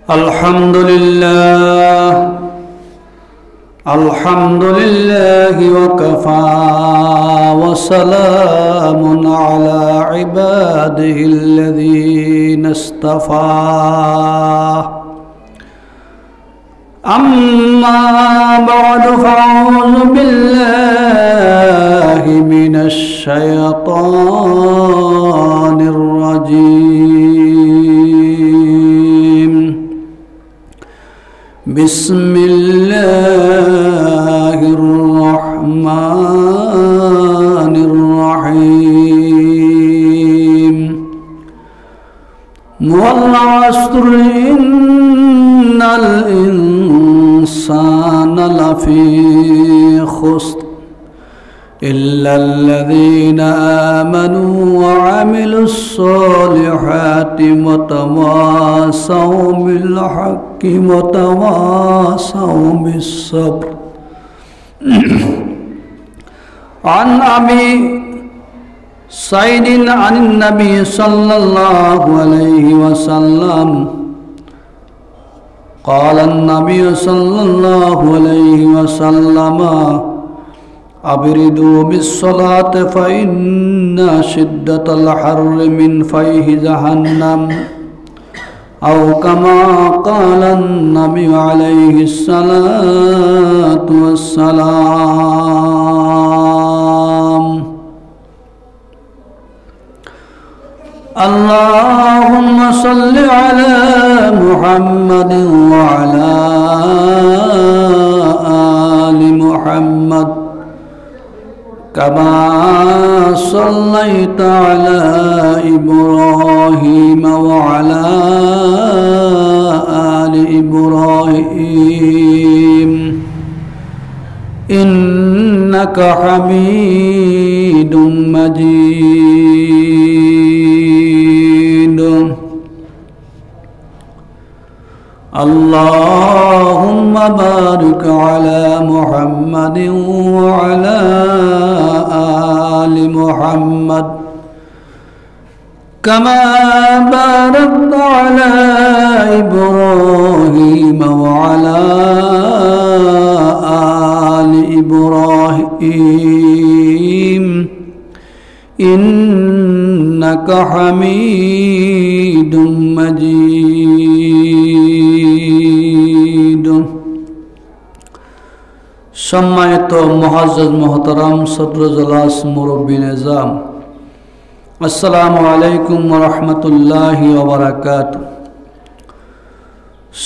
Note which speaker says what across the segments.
Speaker 1: আলহামদুলিল্লাহ ওয়াকাফা ওয়া সালামুন আলা ইবাদিহিল্লাযীনা ইসতাফা আম্মা বা'দু ফাআউযু বিল্লাহি মিনাশ শাইতানির রাজীম বিসমিল্লাহির রহমানির রহিম ওয়াল আসরি ইন্নাল ইনসানা লাফি খুসর ইল্লাল্লাযীনা আমানু ওয়া আমিলুস সলিহাতি ওয়া তাওয়াসাউ বিল হাক্কি ওয়া তাওয়াসাউ বিস sabr عن أبي سعيد عن النبي صلى الله عليه وسلم قال النبي صلى الله عليه وسلم أبردوا بالصلاة فإن شدة الحر من فيه جهنم أو كما قال النبي عليه الصلاة والسلام اللهم صل على محمد وعلى آل محمد كما صليت على إبراهيم وعلى آل إبراهيم إنك حميد مجيد اللهم بارك على محمد وعلى آل محمد كما باركت على إبراهيم وعلى آل إبراهيم إنك حميد مجيد সম্মানিত মুআজ্জাজ মুহতারাম সদর জলাস মুরব্বী নিজাম আসসালামু আলাইকুম ওয়া রাহমাতুল্লাহি ওয়া বারাকাতুহু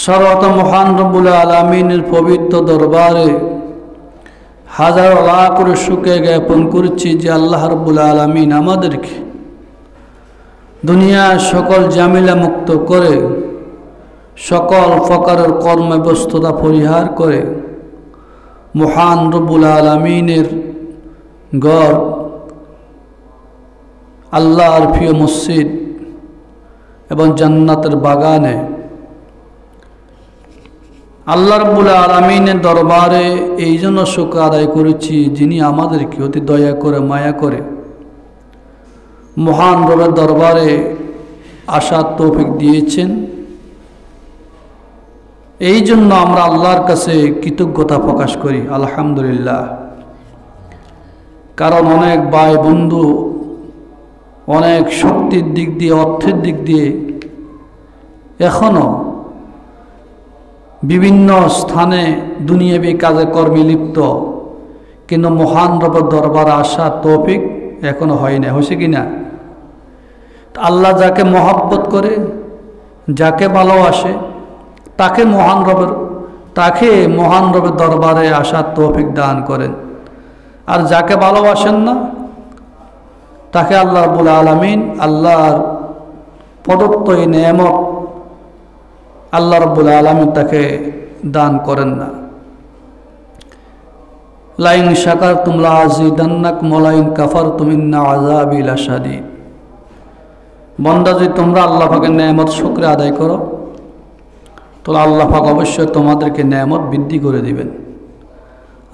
Speaker 1: সর্বত মহান রব্বুল আলামিনের পবিত্র দরবারে হাজার লাখ করে শুকরিয়া জ্ঞাপন করছি যে আল্লাহ রাব্বুল আলামিন আমাদেরকে দুনিয়ার সকল ঝামেলা মুক্ত করে সকল প্রকারের কর্মব্যস্ততা পরিহার করে মহান রব্বুল আলামিনের ঘর আল্লাহর প্রিয় মসজিদ এবং জান্নাতের বাগানে আল্লাহ রাব্বুল আলামিনের দরবারে এই জন্য শুকর আদায় করেছি যিনি আমাদেরকে অতি দয়া করে মায়া করে মহান রবের দরবারে আসার তৌফিক দিয়েছেন। এই জন্য আমরা আল্লাহর কাছে কৃতজ্ঞতা প্রকাশ করি আলহামদুলিল্লাহ। কারণ অনেক ভাই বন্ধু অনেক শক্তির দিক দিয়ে অর্থের দিক দিয়ে এখনো বিভিন্ন স্থানে দুনিয়াবী কাজে কর্মে লিপ্ত, কিন্তু মহান রবের দরবারে আসার তৌফিক এখনো হয় না। হয়েছে কিনা? আল্লাহ যাকে মহব্বত করে যাকে ভালোবাসে তাকে মহান রবের দরবারে আসার তৌফিক দান করেন, আর যাকে ভালোবাসেন না তাকে আল্লাহ রাব্বুল আলামিন আল্লাহর প্রদত্ত এই নেয়ামত আল্লাহ রাব্বুল আলামিন তাকে দান করেন না। লাইন শাকারতুম লাযিদান্নাকুম ওয়া লাইন কাফারতুম ইন্না আযাবি লাশাদীদ। বান্দা, যদি তোমরা আল্লাহ পাকের নেয়ামত শুকরিয়া আদায় করো তাহলে আল্লাহ পাক অবশ্যই তোমাদেরকে নেয়ামত বৃদ্ধি করে দিবেন,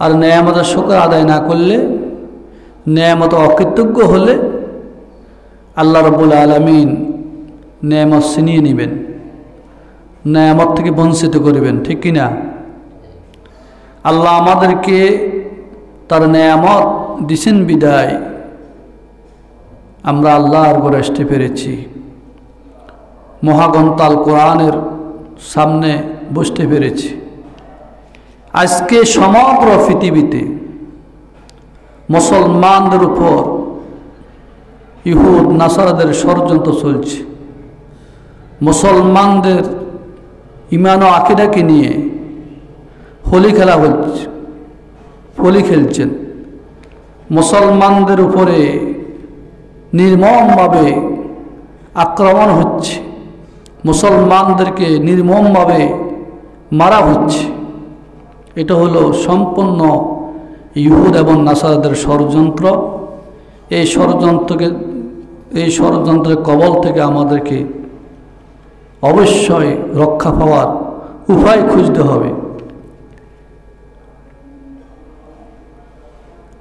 Speaker 1: আর নেয়ামতের শুকর আদায় না করলে, নেয়ামত অকৃতজ্ঞ হলে আল্লাহ রাব্বুল আলামিন নেয়ামত ছিনিয়ে নেবেন। নেয়ামত থেকে বঞ্চিত করিবেন, ঠিক কিনা? আল্লাহ আমাদেরকে তার নেয়ামত দিছেন বিদায় আমরা আল্লাহর ঘরে আসতে পেরেছি, মহাগ্রন্থ আল কোরআনের সামনে বসতে পেরেছি। আজকে সমগ্র পৃথিবীতে মুসলমানদের উপর ইহুদ নাসারাদের ষড়যন্ত্র চলছে। মুসলমানদের ঈমান ও আকীদাকে নিয়ে হোলি খেলা হচ্ছে, হোলি খেলছেন। মুসলমানদের উপরে নির্মমভাবে আক্রমণ হচ্ছে, মুসলমানদেরকে নির্মমভাবে মারা হচ্ছে। এটা হলো সম্পূর্ণ ইহুদ এবং নাসারাদের ষড়যন্ত্র। এই ষড়যন্ত্রের কবল থেকে আমাদেরকে অবশ্যই রক্ষা পাওয়ার উপায় খুঁজতে হবে।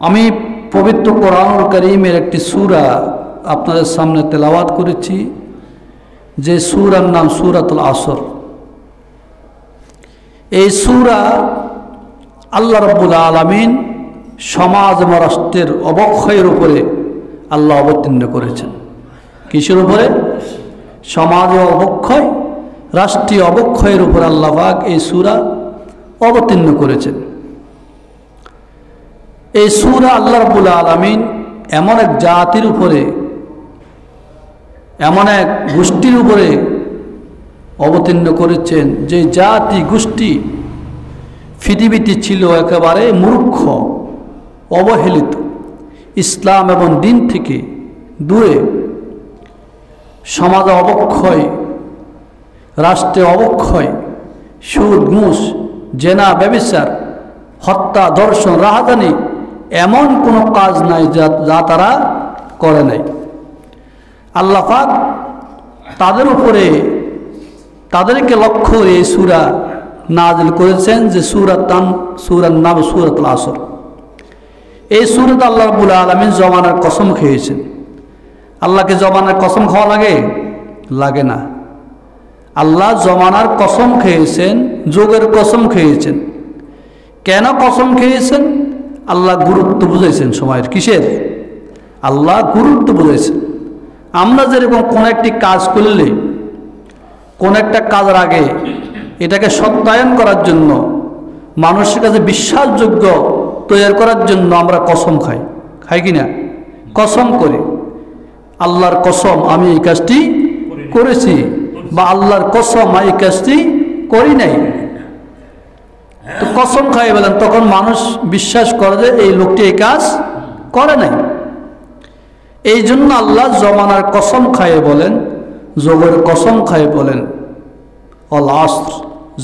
Speaker 1: আমি পবিত্র কোরআনুল কারীমের একটি সূরা আপনাদের সামনে তেলাওয়াত করেছি, যে সূরার নাম সূরাতুল আসর। এই সূরা আল্লাহ রাব্বুল আলামিন সমাজ এবং রাষ্ট্রের অবক্ষয়ের উপরে আল্লাহ অবতীর্ণ করেছেন। কিসের উপরে? সমাজ অবক্ষয়, রাষ্ট্রীয় অবক্ষয়ের উপর আল্লাহ পাক এই সূরা অবতীর্ণ করেছেন। এই সূরা আল্লাহ রাব্বুল আলামিন এমন এক জাতির উপরে, এমন এক গোষ্ঠীর উপরে অবতীর্ণ করেছেন যে জাতি গোষ্ঠী পৃথিবীতে ছিল একেবারে মূর্খ, অবহেলিত, ইসলাম এবং দিন থেকে দূরে। সমাজে অবক্ষয়, রাষ্ট্রে অবক্ষয়, সুদ, ঘুষ, জেনা, ব্যভিচার, হত্যা, ধর্ষণ, রাহাজানি, এমন কোনো কাজ নাই যা তারা করে নাই। আল্লাহ পাক তাদের উপরে, তাদেরকে লক্ষ্য করে এই সূরা নাযিল করেছেন, যে সূরার নাম সূরাতুল আসর। এই সূরাতে আল্লাহ রাব্বুল আলামিন জমানার কসম খেয়েছেন। আল্লাহকে জমানার কসম খাওয়া লাগে? লাগে না। আল্লাহ জমানার কসম খেয়েছেন, যুগের কসম খেয়েছেন। কেন কসম খেয়েছেন? আল্লাহ গুরুত্ব বুঝাইছেন সময়ের। কিসের? আল্লাহ গুরুত্ব বুঝাইছেন। আমরা যেরকম কোন একটি কাজ করলে, কোন একটা কাজের আগে এটাকে সত্যায়ন করার জন্য, মানুষের কাছে বিশ্বাসযোগ্য তৈরি করার জন্য আমরা কসম খাই, খাই কিনা? কসম করি, আল্লাহর কসম আমি এই কাজটি করেছি, বা আল্লাহর কসম আমি এই কাজটি করি নাই। তো কসম খাই বলেন, তখন মানুষ বিশ্বাস করে যে এই লোকটি এই কাজ করে নাই। এই জন্য আল্লাহ জমানার কসম খায়ে বলেন, যোগের কসম খায়ে বলেন অল আসর,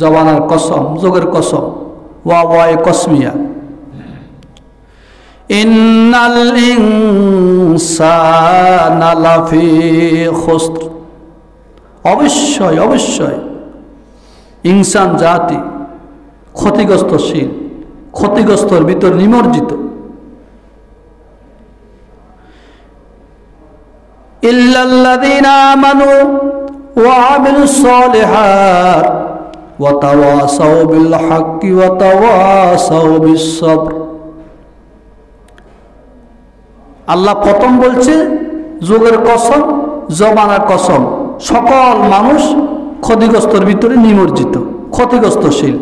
Speaker 1: জমানার কসম, যোগের কসম, ওয়ায়ে কসমিয়া। ইন্নাল ইনসানা লাফি খুসর, অবশ্যই অবশ্যই ইনসান জাতি ক্ষতিগ্রস্তশীল, ক্ষতিগ্রস্তর ভিতর নিমজ্জিত। ইল্লাল্লাযীনা আমানু ওয়া আমিলুস সালিহাত ওয়া তাওয়াসাউ বিল হাক্কি ওয়া তাওয়াসাউ বিস সবর। আল্লাহ প্রথম বলছে যুগের কসম, জমানার কসম, সকল মানুষ ক্ষতিগ্রস্তর ভিতরে নিমজ্জিত, ক্ষতিগ্রস্তশীল।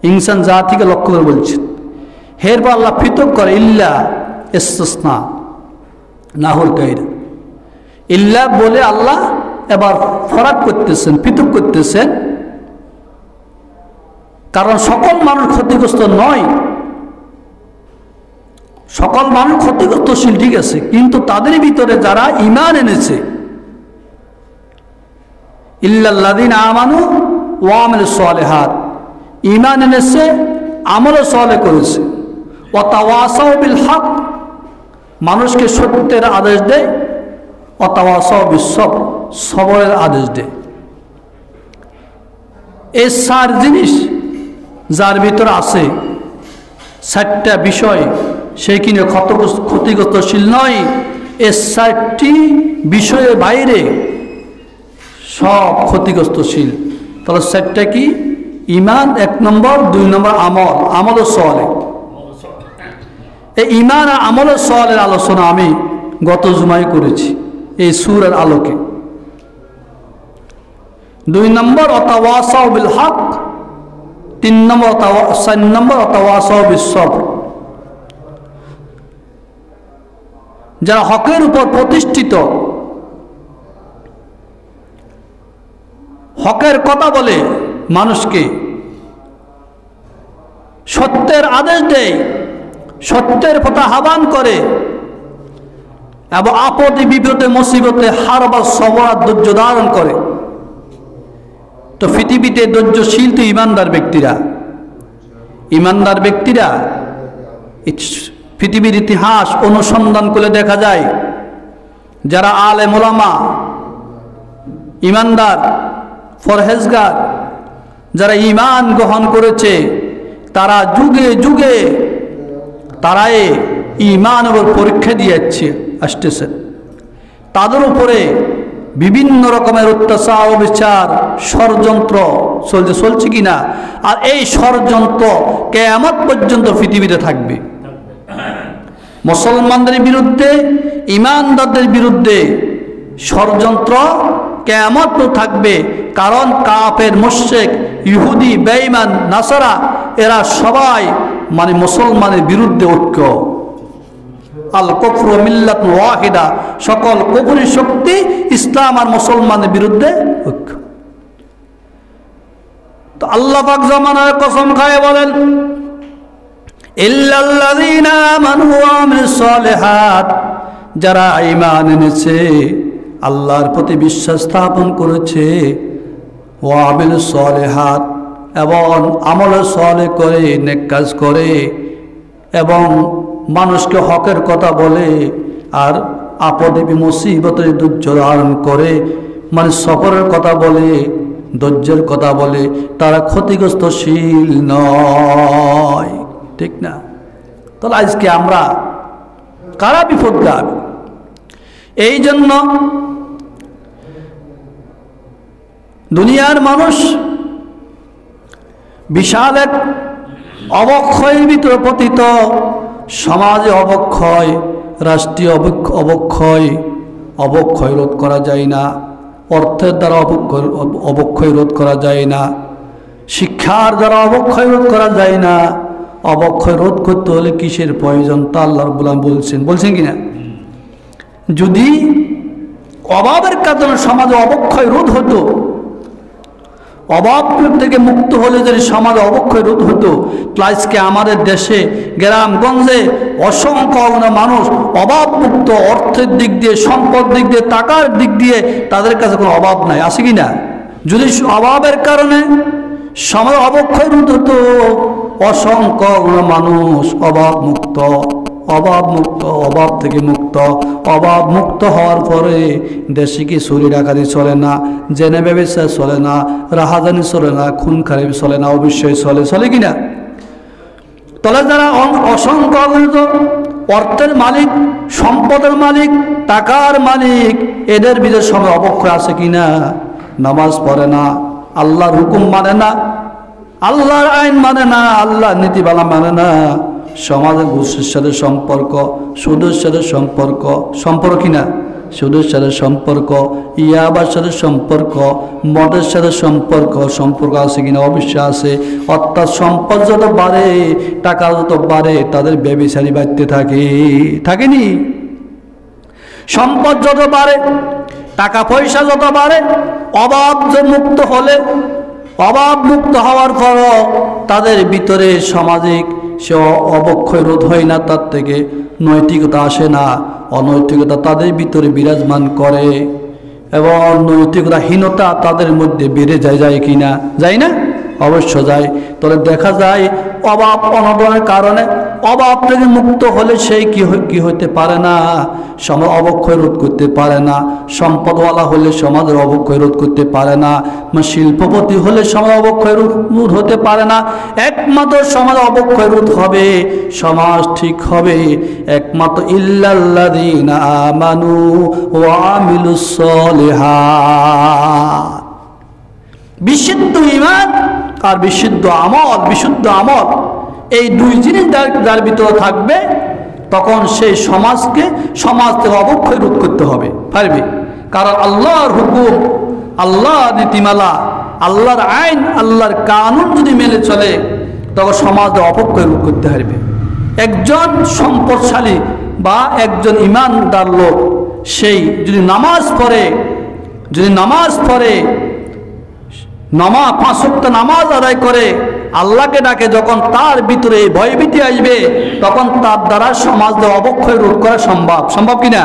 Speaker 1: ইনসান জাতিকে লক্ষ্য করে বলছেন। এরপর আল্লাহ পৃথক করে ইল্লা ইস্তিসনা, নাহর গায়রা। ইল্লা বলে আল্লাহ এবার ফরাক করতেছেন, পৃথক করতেছেন। কারণ সকল মানুষ ক্ষতিগ্রস্ত নয়, সকল মানুষ ক্ষতিগ্রস্তশীল, ঠিক আছে, কিন্তু তাদের ভিতরে যারা ঈমান এনেছে, ইল্লাল্লাযীনা আমানু ওয়া আমিলুস সালিহাত, ঈমান এনেছে, আমল সালেহ করেছে, ওয়া তাওয়াসাউ বিল হক, মানুষকে সত্যের আদেশ দেয়, ওয়া তাওয়াসাউ বিস সবর, সবরের আদেশ দেয়। এই চার জিনিস যার ভিতরে আছে, চারটা বিষয়, সে কিনে ক্ষতিগ্রস্তশীল নয়। এই চারটি বিষয়ের বাইরে সব ক্ষতিগ্রস্তশীল। তাহলে সেটটা কি? ইমান 1 নম্বর, 2 নম্বর আমল ও সলে। এই ইমান আর আমল ও সলের আলোচনা আমি গত জুমায় করেছি এই সূরার আলোকে। 2 নম্বর ওয়াতাওয়াসাউ বিল হক, 4 নম্বর ওয়াতাওয়াসাউ বিস সবর। যারা হকের উপর প্রতিষ্ঠিত, হকের কথা বলে, মানুষকে সত্যের আদেশ দেয়, সত্যের পথে আহ্বান করে এবং আপদে বিপদে মুসিবতে হারবার সবর আর ধৈর্য ধারণ করে, তো পৃথিবীতে ধৈর্যশীল তো ইমানদার ব্যক্তিরা। ইমানদার ব্যক্তিরা পৃথিবীর ইতিহাস অনুসন্ধান করে দেখা যায়, যারা আলেম ওলামা, ইমানদার, ফরহেজগার, যারা ঈমান গ্রহণ করেছে, তারা যুগে যুগে তারা ঈমানের পরীক্ষা দিয়ে আসতেছে। তাদের উপরে বিভিন্ন রকমের অত্যাচার, অবিচার, ষড়যন্ত্র চলছে কিনা, আর এই ষড়যন্ত্র কিয়ামত পর্যন্ত পৃথিবীতে থাকবে। মুসলমানদের বিরুদ্ধে, ঈমানদারদের বিরুদ্ধে ষড়যন্ত্র কিয়ামত থাকবে, কারণ কাফের, মুশরিক, ইহুদি, বেঈমান, নাসারা এরা সবাই মানে মুসলমানের বিরুদ্ধে ঐক্য। আল কুফরু মিল্লাতুন ওয়াহিদা, সকল কুফরি শক্তি ইসলাম আর মুসলমানের বিরুদ্ধে ঐক্য। তো আল্লাহ পাক জামানার কসম খায় বলেন, ইল্লাল্লাযীনা আমানু ওয়া আমিলুস সালিহাত, যারা ঈমান এনেছে, আল্লাহর প্রতি বিশ্বাস স্থাপন করেছে, ওয়া আমিলুস সালিহাত, এবং আমল সালেহ করে, নেক কাজ করে, এবং মানুষকে হকের কথা বলে, আর আপদে মুসিবতে ধৈর্য ধারণ করে, মানে সবরের কথা বলে, ধৈর্যের কথা বলে, তারা ক্ষতিগ্রস্তশীল নয়। ঠিক না? তাহলে আজকে আমরা কারা বিপদগামী? এই জন্য দুনিয়ার মানুষ বিশাল এক অবক্ষয়ের ভিতরে পতিত, সমাজে অবক্ষয়, রাষ্ট্রীয় অবক্ষয় রোধ করা যায় না, অর্থের দ্বারা অবক্ষয় রোধ করা যায় না, শিক্ষার দ্বারা অবক্ষয় রোধ করা যায় না। অবক্ষয় রোধ করতে হলে কিসের প্রয়োজন? তা আল্লাহ রাব্বুল আলামিন বলছেন কিনা? যদি অভাবের কারণে সমাজে অবক্ষয় রোধ হতো, অভাব থেকে মুক্ত হলে যদি সমাজে অবক্ষয় রোধ হতো, আজকে আমাদের দেশে গ্রামগঞ্জে অসংখ্য মানুষ অভাব মুক্ত, অর্থের দিক দিয়ে, সম্পদ দিক দিয়ে, টাকার দিক দিয়ে তাদের কাছে কোনো অভাব নাই, আছে কি না? যদি অভাবের কারণে সমাজে অবক্ষয় রোধ হতো, অসংখ্য মানুষ অভাব মুক্ত, অভাব থেকে মুক্ত। অভাব মুক্ত হওয়ার পরে দেশে কি চুরি ডাকাতি চলে না, জেনে ব্যবসা চলে না, রাহাজানি চলে না, খুন খারাপি চলে না? অবশ্যই চলে কিনা? তাহলে যারা অসংখ্য অর্থের মালিক, সম্পদের মালিক, টাকার মালিক, এদের বিরুদ্ধে সময় অবক্ষয় আছে কিনা? নামাজ পড়ে না, আল্লাহর হুকুম মানে না, আল্লাহর আইন মানে না, আল্লাহর নীতিমালা মানে না, সমাজের ঘুষের সাথে সম্পর্ক, সুদের সাথে সম্পর্ক কিনা? সুদের সাথে সম্পর্ক, ইয়াবার সাথে সম্পর্ক, মদের সাথে সম্পর্ক আছে কিনা? অবশ্যই আছে। অর্থাৎ সম্পদ যত বাড়ে, টাকা যত বাড়ে, তাদের ব্যভিচারী বাড়তে থাকেনি? সম্পদ যত বাড়ে, টাকা পয়সা যত বাড়ে, অভাব মুক্ত হলে, অভাব মুক্ত হওয়ার পরও তাদের ভিতরে সামাজিক সে অবক্ষয় রোধ হয় না, তার থেকে নৈতিকতা আসে না, অনৈতিকতা তাদের ভিতরে বিরাজমান করে এবং নৈতিকতাহীনতা তাদের মধ্যে বেড়ে যায় কিনা? যায় না? অবশ্য যায়। তাহলে দেখা যায় অভাব অনটনের কারণে অভাব থেকে মুক্ত হলে সেই কি হতে পারে না, সমাজ অবক্ষয় রোধ করতে পারে না। সম্পদওয়ালা হলে সমাজের অবক্ষয় রোধ করতে পারে না। শিল্পপতি হলে সমাজ অবক্ষয় রোধ হতে পারে না। একমাত্র সমাজ অবক্ষয় রোধ হবে, সমাজ ঠিক হবে একমাত্র ইল্লাল্লাযীনা আমানু ওয়া আমিলুস সালিহাত। বিশুদ্ধ ঈমান আর বিশুদ্ধ আমল, এই দুই জিনিস যার ভিতরে থাকবে, তখন সেই সমাজ থেকে অবক্ষয় রোধ করতে হবে, পারবে। কারণ আল্লাহর হুকুম, আল্লাহর নীতিমালা, আল্লাহর আইন, আল্লাহর কানুন যদি মেনে চলে, তখন সমাজ অপক্ষয় রোধ করতে পারবে। একজন সম্পদশালী বা একজন ঈমানদার লোক সেই যদি নামাজ পড়ে, 5 ওয়াক্ত নামাজ আদায় করে, আল্লাহকে ডাকে, যখন তার ভিতরে ভয়ভীতি আসবে, তখন তার দ্বারা সমাজ অবক্ষয় রোধ করা সম্ভব কিনা?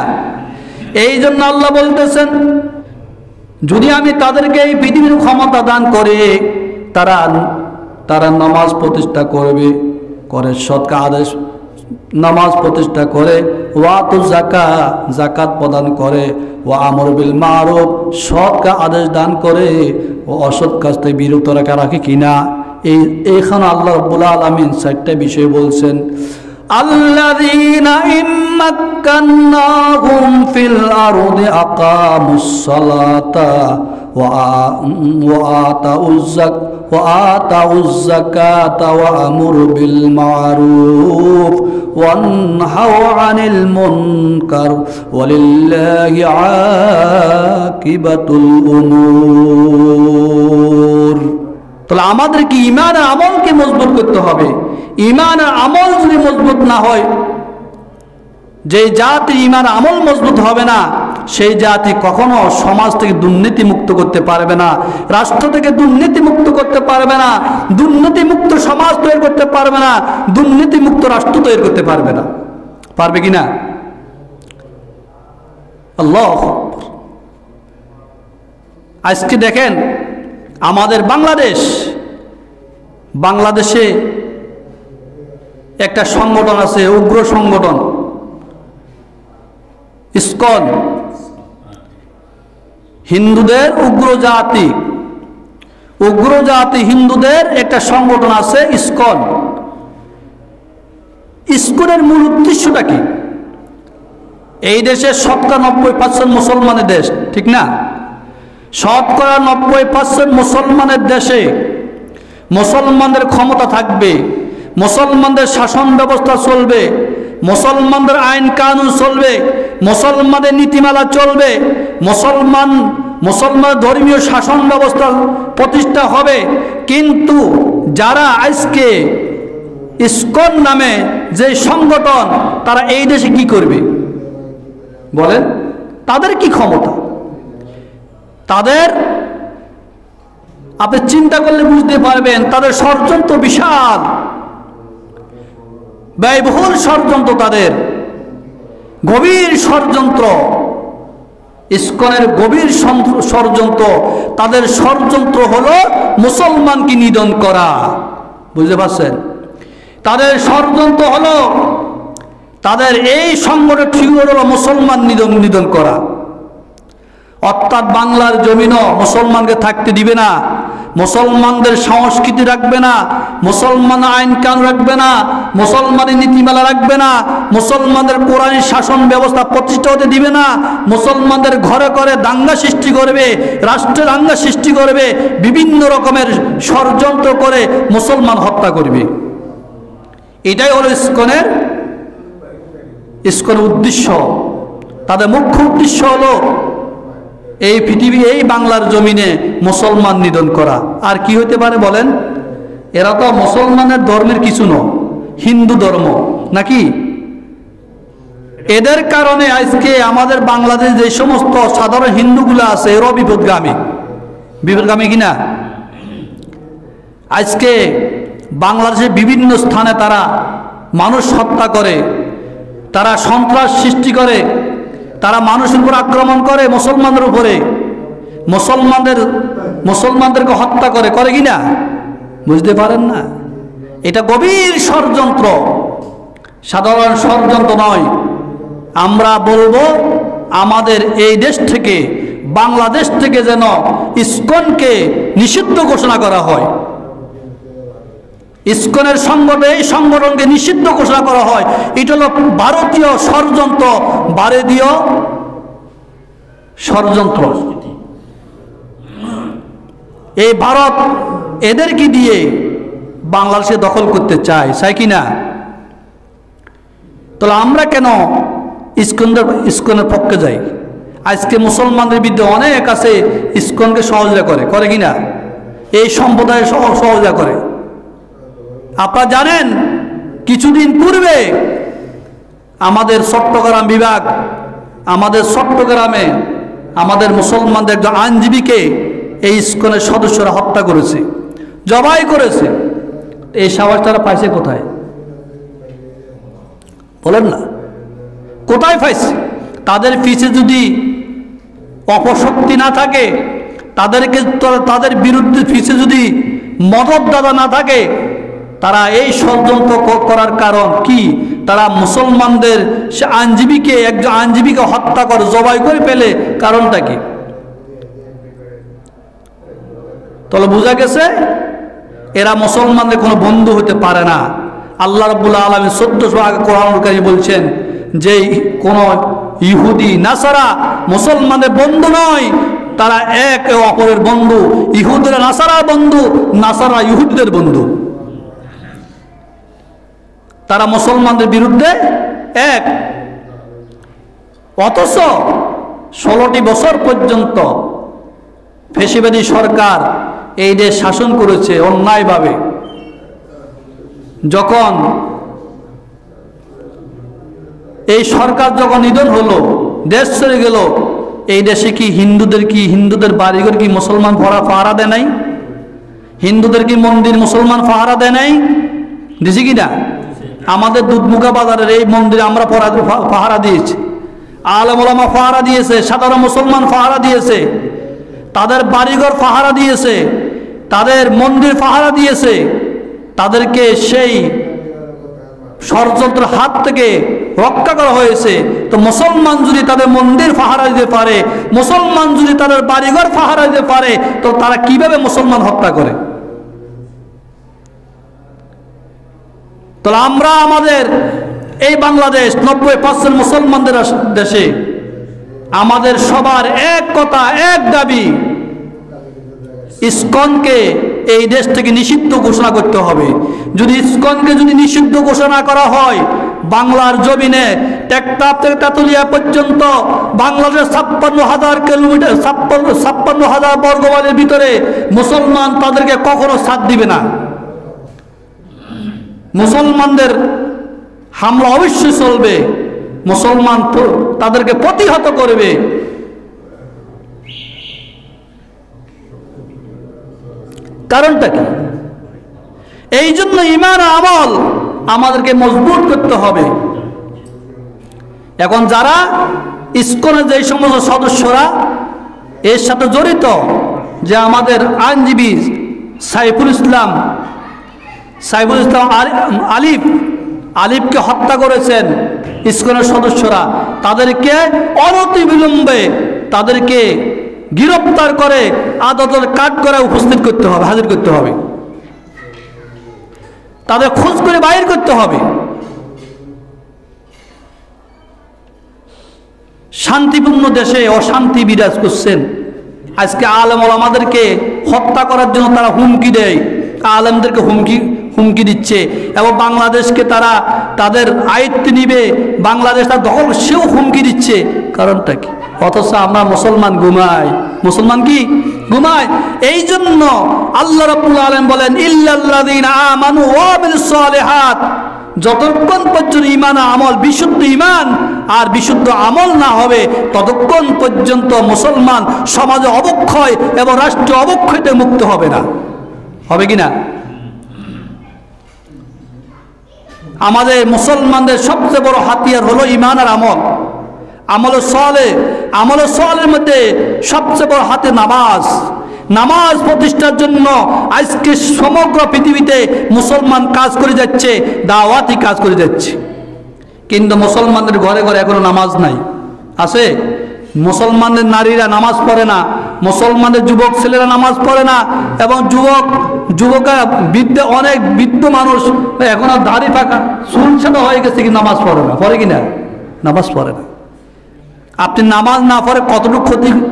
Speaker 1: এই জন্য আল্লাহ বলতেছেন, যদি আমি তাদেরকে এই পৃথিবীর ক্ষমতা দান করে, তারা নামাজ প্রতিষ্ঠা করে সৎকা আদেশ নামাজ প্রতিষ্ঠা করে, ওয়াতু যাকাত প্রদান করে, ওয়া আমর বিল মারুফ সৎকা আদেশ দান করে, ও অসৎ কাজ থেকে বিরত রাখে কিনা। এইখানে আল্লাহ রাব্বুল আলামিন 4টা বিষয় বলছেন। আল্লাযীনা ইম্মাক্কান্নাহুম ফিল আরদি আকামুস সালাতা ওয়া আতাউজ যাকাতা ওয়া আমরু বিল মারুফ ওয়া নাহাউ আনিল মুনকার ওয়ালিল্লাহি আকিবাতুল উমুর। তাহলে আমাদেরকে ঈমান আর আমলকে মজবুত করতে হবে। ঈমান আর আমল যদি মজবুত না হয়, যে জাতির ঈমান আমল মজবুত হবে না, সেই জাতি কখনো সমাজ থেকে দুর্নীতি মুক্ত করতে পারবে না, রাষ্ট্র থেকে দুর্নীতি মুক্ত করতে পারবে না, দুর্নীতি মুক্ত সমাজ তৈরি করতে পারবে না, দুর্নীতি মুক্ত রাষ্ট্র তৈরি করতে পারবে না। পারবে কিনা? আল্লাহু আকবার। আজকে দেখেন আমাদের বাংলাদেশে একটা সংগঠন আছে, উগ্র সংগঠন ইসকন, হিন্দুদের উগ্র জাতি হিন্দুদের একটা সংগঠন আছে ইসকন। ইসকনের মূল উদ্দেশ্যটা কি? এই দেশে শতকরা 90% মুসলমানের দেশ, ঠিক না? শতকরা 90% মুসলমানের দেশে মুসলমানদের ক্ষমতা থাকবে, মুসলমানদের শাসন ব্যবস্থা চলবে, মুসলমানদের আইন কানুন চলবে, মুসলমানদের নীতিমালা চলবে, মুসলমান ধর্মীয় শাসন ব্যবস্থা প্রতিষ্ঠা হবে। কিন্তু যারা আজকে ইসকন নামে যে সংগঠন, তারা এই দেশে কি করবে বলেন? তাদের কি ক্ষমতা? তাদের আপনি চিন্তা করলে বুঝতে পারবেন, তাদের ষড়যন্ত্র বিশাল, ব্যয়বহুল ষড়যন্ত্র, তাদের গভীর ষড়যন্ত্র, ইসকনের গভীর ষড়যন্ত্র। তাদের ষড়যন্ত্র হলো মুসলমানকে নিধন করা, বুঝতে পারছেন? তাদের ষড়যন্ত্র হলো, তাদের এই সংগঠন ঠিক হলো মুসলমান নিধন করা। অর্থাৎ বাংলার জমিনও মুসলমানকে থাকতে দিবে না, মুসলমানদের সংস্কৃতি রাখবে না, মুসলমান আইন কানুন রাখবে না, মুসলমানের নীতিমালা রাখবে না, মুসলমানদের কোরআনী শাসন ব্যবস্থা প্রতিষ্ঠা হতে দিবে না, মুসলমানদের ঘরে ঘরে দাঙ্গা সৃষ্টি করবে, রাষ্ট্রে দাঙ্গা সৃষ্টি করবে, বিভিন্ন রকমের ষড়যন্ত্র করে মুসলমান হত্যা করবে। এটাই হলো ইসকনের উদ্দেশ্য। তাদের মুখ্য উদ্দেশ্য হলো এই পৃথিবী, এই বাংলার জমিনে মুসলমান নিধন করা। আর কি হইতে পারে বলেন? এরা তো মুসলমানের ধর্মের কিছু নয়, হিন্দু ধর্ম নাকি? এদের কারণে আজকে আমাদের বাংলাদেশ যে সমস্ত সাধারণ হিন্দুগুলো আছে, এরাও বিপদগামী কিনা? আজকে বাংলাদেশের বিভিন্ন স্থানে তারা মানুষ হত্যা করে, তারা সন্ত্রাস সৃষ্টি করে, তারা মানুষের উপর আক্রমণ করে, মুসলমানদের উপরে, মুসলমানদেরকে হত্যা করে কিনা? বুঝতে পারেন না? এটা গভীর ষড়যন্ত্র, সাধারণ ষড়যন্ত্র নয়। আমরা বলবো আমাদের এই দেশ থেকে, বাংলাদেশ থেকে যেন ইসকনকে নিষিদ্ধ ঘোষণা করা হয়। ইসকনের এই সংগঠনকে নিষিদ্ধ ঘোষণা করা হয়। এটা হলো ভারতীয় ষড়যন্ত্র, ভারতীয় ষড়যন্ত্র। এই ভারত এদেরকে দিয়ে বাংলাদেশে দখল করতে চায় কি না? তাহলে আমরা কেন ইসকনের পক্ষে যাই? আজকে মুসলমানদের বিরুদ্ধে অনেক আছে ইসকনকে সহযোগিতা করে কিনা? এই সম্প্রদায়ের সহযোগিতা করে। আপনারা জানেন কিছুদিন পূর্বে আমাদের চট্টগ্রাম বিভাগ, আমাদের চট্টগ্রামে আমাদের মুসলমানদের একজন আইনজীবীকে এই ইসকনের সদস্যরা হত্যা করেছে, জবাই করেছে। এই সাহস তারা পাইছে কোথায় বলেন না? কোথায় পাইছে? তাদের পিছে যদি অপশক্তি না থাকে, তাদের বিরুদ্ধে পিছে যদি মদতদাতা না থাকে, তারা এই ষড়যন্ত্র করার কারণ কি? তারা মুসলমানদের একজন আইনজীবীকে হত্যা করে, জবাই করে ফেলে, কারণটা কি? তাহলে বোঝা গেছে এরা মুসলমানদের কোনো বন্ধু হতে পারে না। আল্লাহ রাব্বুল আলামিন 1400 আগে কোরআনুল কারীমে বলছেন যে কোন ইহুদি নাসারা মুসলমানের বন্ধু নয়, তারা একে অপরের বন্ধু। ইহুদিরা নাসারার বন্ধু, নাসারা ইহুদিদের বন্ধু। তারা মুসলমানদের বিরুদ্ধে এক। অথচ 16টি বছর পর্যন্ত ফ্যাসিবাদী সরকার এই দেশ শাসন করেছে অন্যায়ভাবে। যখন এই সরকার যখন নিধন হলো, দেশ ছেড়ে গেল, এই দেশে হিন্দুদের বাড়িঘর কি মুসলমান পাহারা দেয় নাই? হিন্দুদের কি মন্দির মুসলমান পাহারা দেয় নাই? দিছি কি না? আমাদের দুধমুখা বাজারের এই মন্দিরে আমরা পাহারা দিয়েছি, আলেম ওলামা পাহারা দিয়েছে, সাধারণ মুসলমান পাহারা দিয়েছে, তাদের বাড়িঘর পাহারা দিয়েছে, তাদের মন্দির পাহারা দিয়েছে। তাদেরকে সেই ষড়যন্ত্রের হাত থেকে রক্ষা করা হয়েছে। তো মুসলমান যদি তাদের মন্দির পাহারা দিতে পারে, মুসলমান যদি তাদের বাড়িঘর পাহারা দিতে পারে, তো তারা কিভাবে মুসলমান হত্যা করে? তাহলে আমরা আমাদের এই বাংলাদেশ 90% মুসলমানদের দেশে আমাদের সবার এক কথা, এক দাবি, ইসকনকে এই দেশ থেকে নিষিদ্ধ ঘোষণা করতে হবে। যদি ইসকনকে নিষিদ্ধ ঘোষণা করা হয়, বাংলার জমিনে টেকনাফ থেকে তেতুলিয়া পর্যন্ত বাংলাদেশ 56,000 কিলোমিটার, 56,000 বর্গমাইলের ভিতরে মুসলমান তাদেরকে কখনো সাথ দিবে না। মুসলমানদের হামলা অবশ্যই চলবে, মুসলমান তাদেরকে প্রতিহত করবে। কারণটা কি? এই জন্য ঈমান আমল আমাদেরকে মজবুত করতে হবে। এখন যারা ইসকনের যে সমস্ত সদস্যরা এর সাথে জড়িত, যে আমাদের আইনজীবী সাইফুল ইসলাম আলিফকে হত্যা করেছেন ইসকনের সদস্যরা, তাদেরকে অনতিবিলম্বে তাদেরকে গ্রেফতার করে আদালতের কাঠগড়ায় উপস্থিত করতে হবে, হাজির করতে হবে, তাদের খোঁজ করে বাইর করতে হবে। শান্তিপূর্ণ দেশে অশান্তি বিরাজ করছেন। আজকে আলেম ওলামাদেরকে হত্যা করার জন্য তারা হুমকি দেয়, আলেমদেরকে হুমকি দিচ্ছে, এবং বাংলাদেশকে তারা তাদের আয়ত্তে নিবে, বাংলাদেশ তার দখল, সেও হুমকি দিচ্ছে। কারণটা কি? অথচ আমরা মুসলমান ঘুমাই। মুসলমান কি ঘুমায়? এই জন্য আল্লাহ রাব্বুল আলামিন বলেন ইল্লাল্লাযীনা আমানু ওয়া আমিলুস সালিহাত, যতক্ষণ পর্যন্ত ঈমান আমল, বিশুদ্ধ ঈমান আর বিশুদ্ধ আমল না হবে, ততক্ষণ পর্যন্ত মুসলমান সমাজে অবক্ষয় এবং রাষ্ট্র অবক্ষয়তে মুক্ত হবে না। হবে কি না? আমাদের মুসলমানদের সবচেয়ে বড় হাতিয়ার হলো ঈমান আর আমল। আমলে সালের মধ্যে সবচেয়ে বড় হাতে নামাজ প্রতিষ্ঠার জন্য আজকে সমগ্র পৃথিবীতে মুসলমান কাজ করে যাচ্ছে, দাওয়াতি কাজ করে যাচ্ছে। কিন্তু মুসলমানদের ঘরে ঘরে এখনো নামাজ নাই। আছে? মুসলমানদের নারীরা নামাজ পড়ে না, মুসলমানদের যুবক ছেলেরা নামাজ পড়ে না, এবং যুবকরা অনেক বৃদ্ধ মানুষ এখনো দাড়ি পাকা চুল ছাড়া হয়ে গেছে, কিন্তু নামাজ পড়ে না। পড়ে কিনা? নামাজ পড়ে না। আপনি নামাজ না পড়ে কতটুকু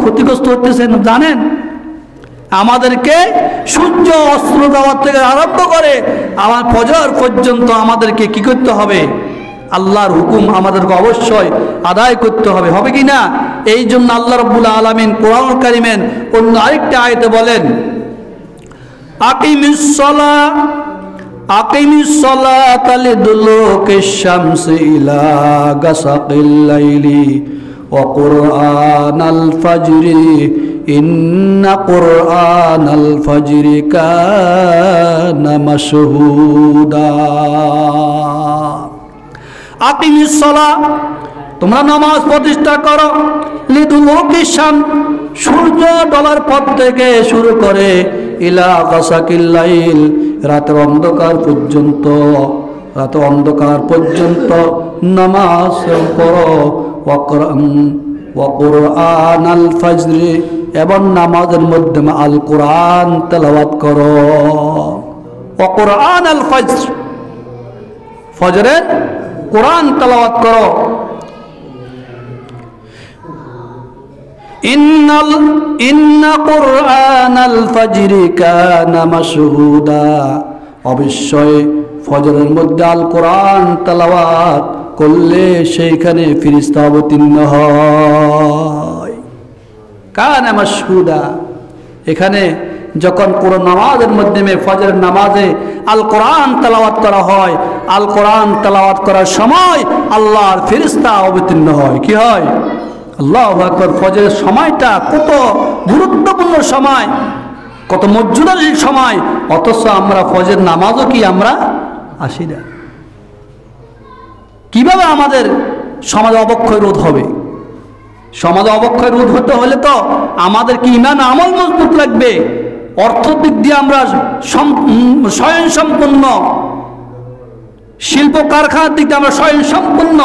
Speaker 1: ক্ষতিগ্রস্ত হতেছেন জানেন? আমাদেরকে সূর্য অস্ত যাওয়ার থেকে আরম্ভ করে আমার ফজর পর্যন্ত আমাদেরকে কি করতে হবে? আল্লাহর হুকুম আমাদেরকে অবশ্যই আদায় করতে হবে, হবে কি না? এই জন্য আল্লাহ রাব্বুল আলামিন কোরআন কারীমের অন্য আরেকটা আয়াতে বলেন, আকিমিস সালাতা লিদুলুকিশ শামসি ইলা গাসাকিল লাইলি ওয়া কুরআনাল ফাজরি ইন্না কুরআনাল ফাজরি কানা মাশহুদা। আকিমিস সালাহ, তোমরা নামাজ প্রতিষ্ঠা করো, লিদুলুকিশ শামস, সূর্য ডলার পর থেকে শুরু করে ইলা গাসাকিল লাইল, রাতের অন্ধকার পর্যন্ত, রাতের অন্ধকার পর্যন্ত নামাজ পড়ো। ওয়া কুরআনাল ফাজরি, এবং নামাজের মাধ্যমে আল কোরআন তেলাওয়াত করো। ওয়া কুরআনাল ফাজর, ফজরের কোরআন তেলাওয়াত করো। ইন্না কুরআনাল ফাজরি কানা মাশহুদা, অবশ্যই ফজরের মধ্যে আল কোরআন তেলাওয়াত করলে সেইখানে ফেরেশতা অবতীর্ণ হয়। কানা মাশহুদা, এখানে যখন পুরো নামাজের মাধ্যমে ফজরের নামাজে আল কোরআন তেলাওয়াত করা হয়, আল কোরআন তেলাওয়াত করার সময় আল্লাহর ফেরেশতা অবতীর্ণ হয়। কি হয়? আল্লাহু আকবার। ফজরের সময়টা কত গুরুত্বপূর্ণ সময়, কত মর্যাদাশীল সময়, অথচ আমরা ফজর নামাজও কি আমরা আসি না। কিভাবে আমাদের সমাজে অবক্ষয় রোধ হবে? সমাজে অবক্ষয় রোধ হতে হলে তো আমাদের কি ঈমান আমল মজবুত লাগবে, অর্থের দিক দিয়ে আমরা স্বয়ং সম্পূর্ণ, শিল্প কারখানার দিক দিয়ে আমরা স্বয়ং সম্পূর্ণ।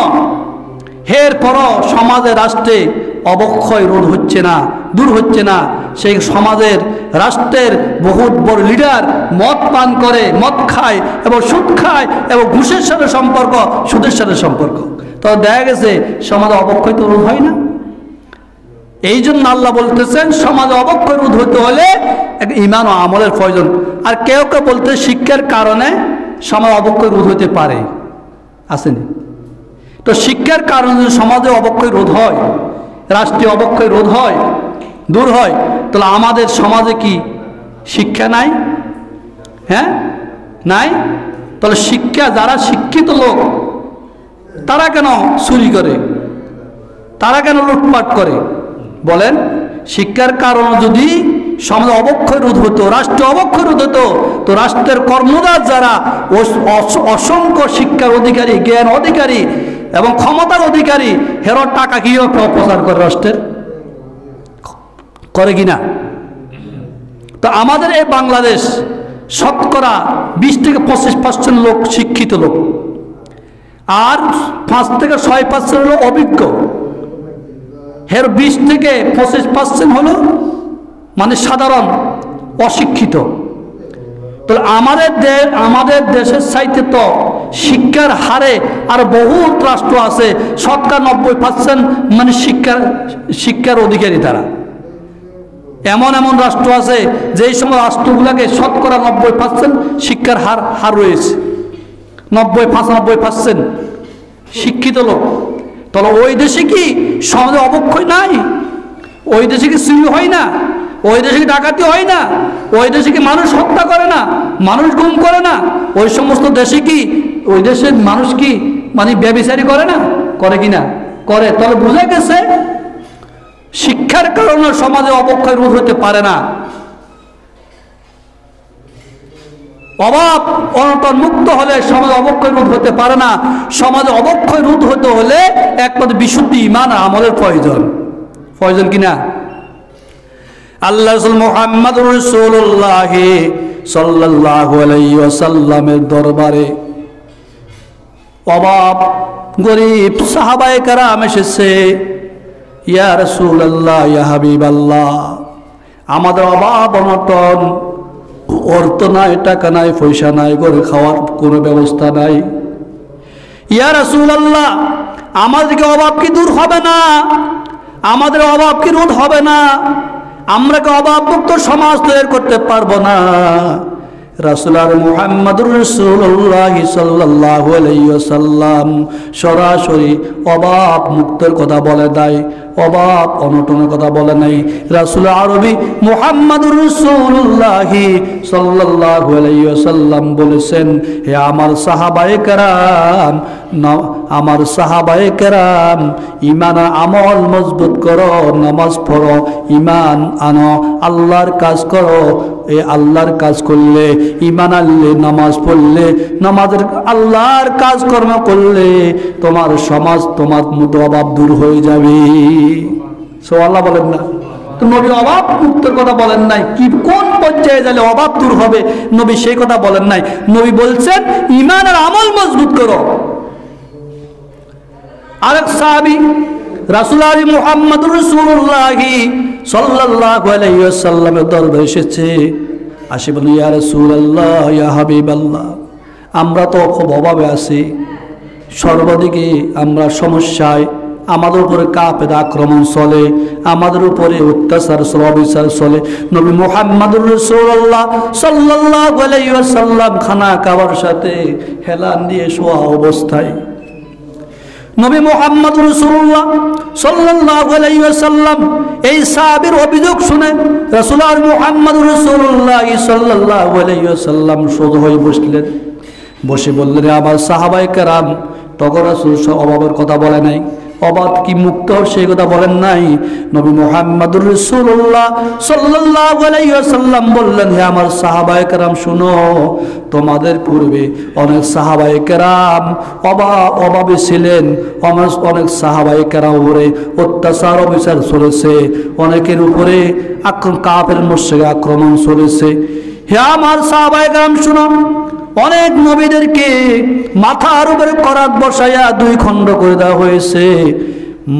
Speaker 1: এরপরও সমাজে রাষ্ট্রে অবক্ষয় রোধ হচ্ছে না, দূর হচ্ছে না। সেই সমাজের রাষ্ট্রের বহুত বড় লিডার মদ পান করে, মদ খায় এবং সুদ খায় এবং ঘুষের সাথে সম্পর্ক, সুদের সাথে সম্পর্ক, তো দেখা গেছে সমাজে অবক্ষয় তো রোধ হয় না। এই জন্য আল্লাহ বলতেছেন সমাজে অবক্ষয় রোধ হতে হলে একটা ঈমান ও আমলের প্রয়োজন। আর কেউ কেউ বলতে শিক্ষার কারণে সমাজ অবক্ষয় রোধ হতে পারে, আসেনি? তো শিক্ষার কারণে সমাজে অবক্ষয় রোধ হয়, রাষ্ট্রীয় অবক্ষয় রোধ হয়, দূর হয়, তাহলে আমাদের সমাজে কি শিক্ষা নাই? হ্যাঁ, নাই। তাহলে শিক্ষা, যারা শিক্ষিত লোক তারা কেন চুরি করে, তারা কেন লুটপাট করে? বলেন, শিক্ষার কারণে যদি সমাজ অবক্ষয় রোধ হতো, রাষ্ট্র অবক্ষয় রোধ হতো, তো রাষ্ট্রের কর্মদার যারা অসংখ্য শিক্ষার অধিকারী, জ্ঞান অধিকারী এবং ক্ষমতার অধিকারী, হেরোর টাকা কিভাবে প্রচার করে রাষ্ট্রের, করে কিনা? তো আমাদের এই বাংলাদেশ শতকরা 20 থেকে 25% লোক শিক্ষিত লোক, আর 5 থেকে 6% হলো অভিজ্ঞ। এর 20 থেকে 25% হলো মানে সাধারণ অশিক্ষিত। তাহলে আমাদের দেশের চাইতে তো শিক্ষার হারে আর বহুত রাষ্ট্র আছে শতকরা 90% মানে শিক্ষার অধিকারী তারা। এমন এমন রাষ্ট্র আছে যেই সময় রাষ্ট্রগুলোকে শতকরা 90% শিক্ষার হার রয়েছে, 90-95% শিক্ষিত লোক। তাহলে ওই দেশে কি সমাজে অবক্ষয় নাই? ওই দেশে কি চুরি হয় না? ওই দেশে কি ডাকাতি হয় না? ওই দেশে কি মানুষ হত্যা করে না, মানুষ গুম করে না? ওই সমস্ত দেশে কি, ওই দেশের মানুষ কি মানে ব্যভিচারী করে না, করে কিনা? করে। তাহলে বোঝা গেছে শিক্ষার কারণে সমাজে অবক্ষয় রোধ হতে পারে না। অভাব অনটন মুক্ত হলে সমাজে অবক্ষয় রোধ হতে পারে না। সমাজে অবক্ষয় রোধ হতে হলে একমাত্র বিশুদ্ধ ঈমান আমলের প্রয়োজন, প্রয়োজন কিনা? আল্লাহ রাসূল মুহাম্মদুর রাসূলুল্লাহ সাল্লাল্লাহু আলাইহি ওয়াসাল্লামের দরবারে অভাব গরিব সাহাবায়ে কেরাম এসেছে, ইয়া রাসূলুল্লাহ, ইয়া হাবিবাল্লাহ, আমাদের অভাব অনটন, অর্থ নাই, টাকা নাই, পয়সা নাই, ঘরে খাওয়ার কোনো ব্যবস্থা নাই। ইয়া রাসূলুল্লাহ, আমাদের কি অভাব কি দূর হবে না? আমাদের অভাব কি রোধ হবে না? আমরা কি অভাবমুক্ত সমাজ তৈরি করতে পারবো না? রাসূলুল্লাহ মুহাম্মদুর রাসূলুল্লাহ সাল্লাল্লাহু আলাইহি ওয়াসাল্লাম সরাসরি অভাব মুক্তের কথা বলে দেয়, অভাব অনটনের কথা বলে নাই। রাসূল আরবি মুহাম্মদুর রাসূলুল্লাহ সাল্লাল্লাহু আলাইহি ওয়াসাল্লাম বলেছেন, হে আমার সাহাবায়ে কেরাম, আমার সাহাবায়ে কেরাম, ঈমান আমল মজবুত করো, নামাজ পড়ো, ঈমান আনো, আল্লাহর কাজ করো। এই আল্লাহর কাজ করলে, ঈমান আনলে, নামাজ পড়লে, নামাজের আল্লাহর কাজকর্ম করলে তোমার সমাজ, তোমার মতো অভাব দূর হয়ে যাবে। সুবহানাল্লাহ বলেন না? তো নবী অভাব মুক্তের কথা বলেন নাই। কি কোন পর্যায়ে গেলে অভাব দূর হবে নবী সেই কথা বলেন নাই। নবী বলছেন ঈমান আর আমল মজবুত করো। আরেক সাহাবী রাসূলুল্লাহ মুহাম্মদুর রাসূলুল্লাহ সাল্লাল্লাহু আলাইহি ওয়াসাল্লামের দরবারে এসেছে, আসে বলে, ইয়া রাসূলুল্লাহ, ইয়া হাবিবাল্লাহ, আমরা তো খুব অভাবে আছি, সর্বদিকে আমরা সমস্যায়, আমাদের উপরে কাফের আক্রমণ চলে, আমাদের উপরে অত্যাচার অবিচার চলে। নবী মুহাম্মদুর রাসূলুল্লাহ সাল্লাল্লাহু আলাইহি ওয়াসাল্লাম খানা খাবার সাথে হেলান দিয়ে শোয়া অবস্থায় নবী মুহাম্মদ রাসূলুল্লাহ সাল্লাল্লাহু আলাইহি ওয়াসাল্লাম এই সাহাবীর অভিযোগ শুনে রাসূলুল্লাহ মুহাম্মদ রাসূলুল্লাহ সাল্লাল্লাহু আলাইহি ওয়াসাল্লাম সোজা হয়ে বসলেন। বসে বললেন, আমার সাহাবায়ে কেরাম, তখন রাসূল অভাবের কথা বলে নাই, অভাব কি মুক্ত সেই কথা বলেন নাই। নবী মুহাম্মদুর রাসূলুল্লাহ সাল্লাল্লাহু আলাইহি ওয়াসাল্লাম বললেন, হে আমার সাহাবায়ে কেরাম, শুনো, তোমাদের পূর্বে অনেক সাহাবায়ে কেরাম অভাবে ছিলেন, অনেক সাহাবায়ে কেরাম উপরে অত্যাচার অবিচার চলেছে, অনেকের উপরে কাফের মুশরিক আক্রমণ চলেছে। হে আমার সাহাবায়ে কেরাম, শুনো, অনেক নবীদেরকে মাথার উপরে করাত বসাইয়া দুই খণ্ড করে দেওয়া হয়েছে,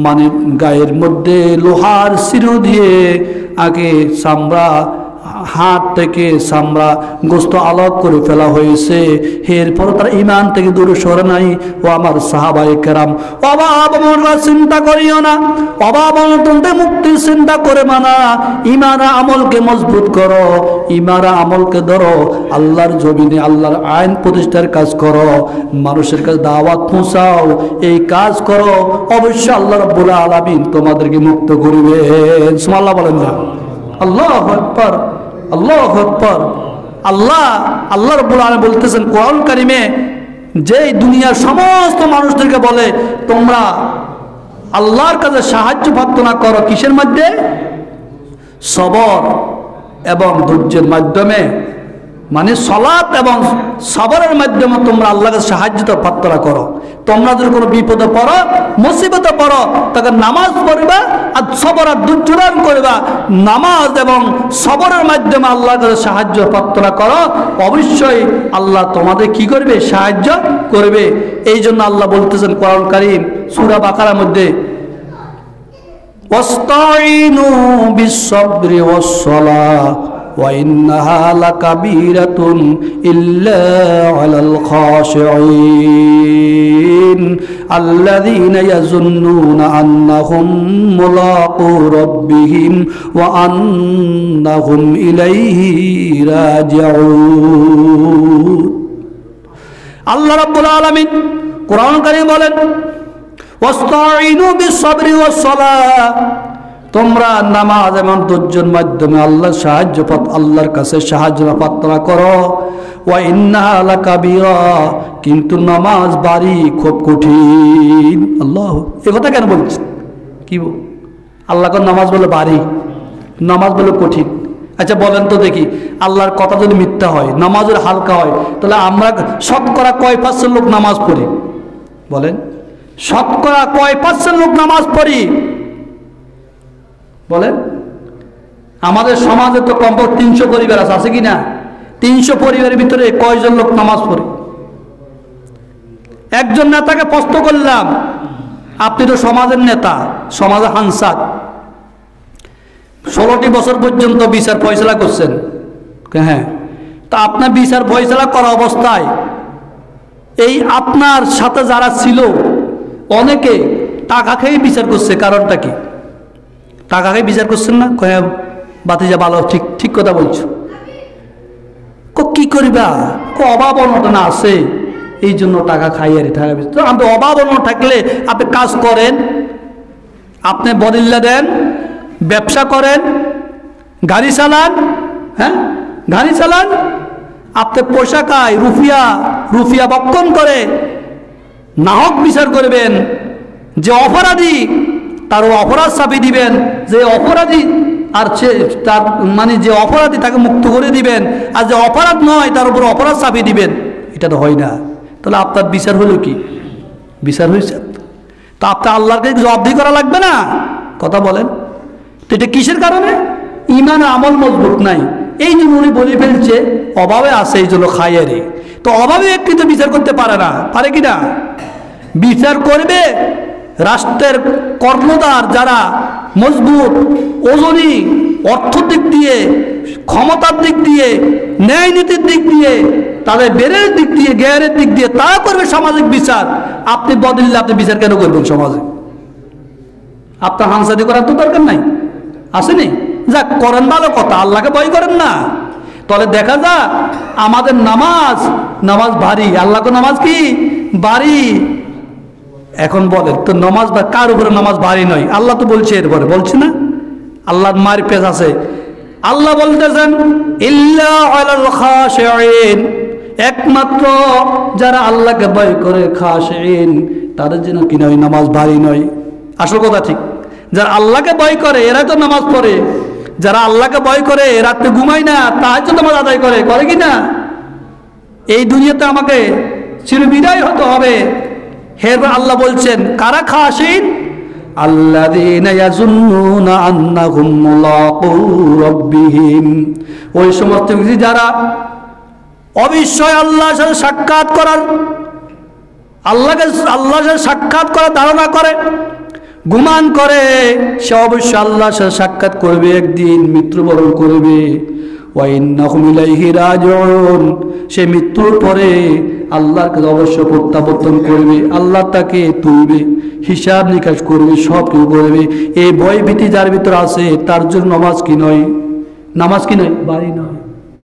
Speaker 1: মানে গায়ের মধ্যে লোহার শিরু দিয়ে আগে চামড়া, হাত থেকে চামড়া গোস্ত আলাদা করে ফেলা হয়েছে। এরপর তারা ঈমান থেকে দূরে সরে নাই। ও আমার সাহাবায়ে কেরাম, অভাব অনটন চিন্তা করিও না, অভাব অনটন থেকে মুক্তির চিন্তা করে মানা, ঈমান আমলকে মজবুত করো, ঈমান আমলকে ধরো, আল্লাহর জমিনে আল্লাহর আইন প্রতিষ্ঠার কাজ করো, মানুষের কাছে দাওয়াত পৌঁছাও, এই কাজ করো, অবশ্যই আল্লাহ রাব্বুল আলামিন তোমাদেরকে মুক্ত করিবেন। সুবহানাল্লাহ বলেন না? আল্লাহু আকবার, আল্লাহু আকবার। আল্লাহ রাব্বুল আলামিন বলতেছেন কোরআন কারীমে, যে দুনিয়ার সমস্ত মানুষদেরকে বলে তোমরা আল্লাহর কাছে সাহায্য প্রার্থনা করো, কিসের মধ্যে? সবর এবং ধৈর্যের মাধ্যমে, মানে সালাত এবং সবরের মাধ্যমে তোমরা আল্লাহর কাছে সাহায্য প্রার্থনা করো। তোমরা যদি কোনো বিপদে পড়ো, মুসিবতে পড়ো, তখন নামাজ পড়বা আর সবর আর ধৈর্য ধারণ করবা। নামাজ এবং সবরের মাধ্যমে আল্লাহর কাছে সাহায্য প্রার্থনা করো, অবশ্যই আল্লাহ তোমাদের কি করবে? সাহায্য করবে। এই জন্য আল্লাহ বলতেছেন কোরআন কারীম সূরা বাকারার মধ্যে, ওয়াস্তাঈনু বিস-সাবরি ওয়াস-সালাহ ওয়া ইন্নাহা লাকাবীরাতুন ইল্লা আলাল খাশিঈন আল্লাযীনা ইয়াযুন্নুনা আন্নাহুম মুলাকু রাব্বিহিম ওয়া আন্নাহুম ইলাইহি রাজিউন। আল্লাহ রাব্বুল আলামিন কোরআন কারীমে বলেন, ওয়াস্তাঈনু বিস-সাবরি ওয়াস-সালাহ, তোমরা নামাজ এবং ধৈর্যের মাধ্যমে আল্লাহর কাছে সাহায্য প্রার্থনা করো। ওয়া ইন্নাহা লাকাবীরা, কিন্তু নামাজ বাড়ি খুব কঠিন। আল্লাহ এই কথা কেন বলছেন? কি আল্লাহ নামাজ বলে বাড়ি, নামাজ বলে কঠিন? আচ্ছা বলেন তো দেখি, আল্লাহর কথা যদি মিথ্যা হয়, নামাজের হালকা হয়, তাহলে আমরা শতকরা কয় % লোক নামাজ পড়ি? বলেন, শতকরা কয় % লোক নামাজ পড়ি? বলেন। আমাদের সমাজে তো কমপক্ষে 300 পরিবার আছে কি না? 300 পরিবারের ভিতরে কয়জন লোক নামাজ পড়ে? একজন নেতাকে প্রশ্ন করলাম, আপনি তো সমাজের নেতা, সমাজের হানসাদ, 16টি বছর পর্যন্ত বিচার ফয়সালা করছেন, হ্যাঁ, তা আপনার বিচার ফয়সালা করা অবস্থায় এই আপনার সাথে যারা ছিল অনেকে টাকা খেয়ে বিচার করছে, কারণটা কি? টাকা খেয়ে বিচার করছেন না? বাতিজা ভালো, ঠিক ঠিক কথা বলছো। কি করিবা, অভাব অনটন আছে, এই জন্য টাকা খাইয়ে টাকা বেশি। তো আপনি অভাব অনটন থাকলে আপনি কাজ করেন, আপনি বদিল্লা দেন, ব্যবসা করেন, গাড়ি চালান, হ্যাঁ গাড়ি চালান, আপনি পয়সা খায়, রুফিয়া বক্ষণ করে নাহক বিচার করবেন। যে অপরাধী তার অপরাধ চাপিয়ে দিবেন, যে অপরাধী আর তার মানে যে অপরাধী তাকে মুক্ত করে দিবেন, আর যে অপরাধ নয় তার উপর অপরাধ চাপিয়ে দিবেন। এটা তো হয় না। তাহলে আপনার বিচার হলো কি? বিচার হয়েছে তো আপনার আল্লাহর কাছে জবাবদিহি করা লাগবে না? কথা বলেন তো এটা কিসের কারণে? ইমান আমল মজবুত নাই, এই জন্য উনি বলে ফেলছে অভাবে আছে, এই জন্য খাইয়ে রে। তো অভাবে একটি তো বিচার করতে পারে না, পারে কি না? বিচার করবে রাষ্ট্রের কর্ণধার যারা মজবুত, ওজনী, অর্থ দিক দিয়ে, ক্ষমতার দিক দিয়ে, ন্যায় নীতির দিক দিয়ে, তাদের বেড়ের দিক দিয়ে, জ্ঞানের দিক দিয়ে, তারা করবে সামাজিক বিচার। আপনি বদলিলে আপনি বিচার কেন করবেন সমাজে? আপনার হানসাদি করার তো দরকার নাই, আসেনি? যাক, করেন ভালো কথা, আল্লাহকে ভয় করেন না। তাহলে দেখা যায় আমাদের নামাজ ভারী, আল্লাহকে নামাজ কি ভারী? এখন বলেন তো নামাজ বা কার উপরে নামাজ ভারী নয়? আল্লাহ তো বলছে, এরপরে বলছে না আল্লাহর মার পেজ আছে। আল্লাহ বলতেছেন ইল্লা আলাল খাশিঈন, একমাত্র যারা আল্লাহকে ভয় করে, খাশিঈন, তাদের জন্য কি নয় নামাজ ভারী নয়। আসল কথা ঠিক, যারা আল্লাহকে ভয় করে এরাই তো নামাজ পড়ে। যারা আল্লাহকে ভয় করে রাতে ঘুমায় না, তাহাজ্জুদ নামাজ আদায় করে কি না? এই দুনিয়াতে আমাকে চিরবিদায় হতে হবে। এরপর আল্লাহ বলছেন কারা খাশিঈন? আল্লাযীনা ইয়াযুন্নুনা আন্নাহুম মুলাকু রাব্বিহিম, ওই সমস্ত ব্যক্তি যারা অবশ্যই আল্লাহর সাথে সাক্ষাৎ করার, আল্লাহর সাথে সাক্ষাৎ করার ধারণা করে, গুমান করে, সে অবশ্যই আল্লাহর সাথে সাক্ষাৎ করবে, একদিন মৃত্যুবরণ করবে। ওয়া ইন্নাহুম ইলাইহি রাজিউন, সে মৃত্যুর পরে আল্লাহর কাছে অবশ্য প্রত্যাবর্তন করবে, আল্লাহ তাকে তুলবে, হিসাব নিকাশ করবে, সব কিছু করবে। এই ভয় ভীতি যার ভিতর আছে তার জন্য নামাজ কি নয়? ভারী নয়।